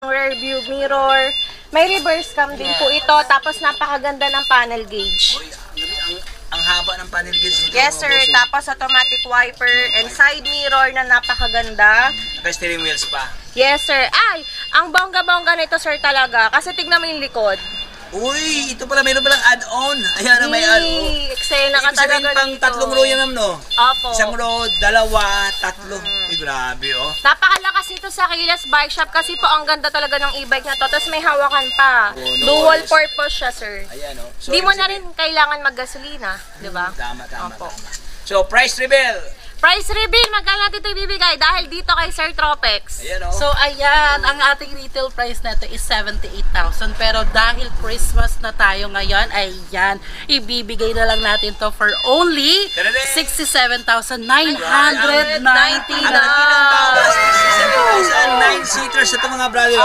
rear view mirror. May reverse cam din po ito. Tapos napakaganda ng panel gauge. Uy, ang haba ng panel gauge nito. Yes sir, tapos automatic wiper and side mirror na napakaganda. Naka-steering wheels pa. Yes sir. Ay, ang bongga-bongga nito sir talaga. Kasi tignan mo yung likod. Uy, ito pala, mayroon palang add-on. Ayan na may add-on. Eksena ka Ibig sabihin talaga pang dito. tatlong row yan, ma'am, no? Opo. Isang row, dalawa, tatlo. Uy, grabe, oh. Napakalakas nito sa Kilas Bike Shop kasi po ang ganda talaga ng e-bike na to. Tapos may hawakan pa. Oh, no Dual worries. purpose siya sir. Ayan, oh. So, Di mo ibig na sabihin- rin kailangan maggasolina, di ba? Tama. Opo. So, price reveal. Price reveal, magkano natin ito ibibigay dahil dito kay Sir Tropex. Ayan, oh. So ayan, ang ating retail price nito is 78,000 pero dahil Christmas na tayo ngayon, ayan, ibibigay na lang natin to for only Tadadang! 67,990 Ang laki ng bawas, 67,000, 9-seaters ito mga brother, oh.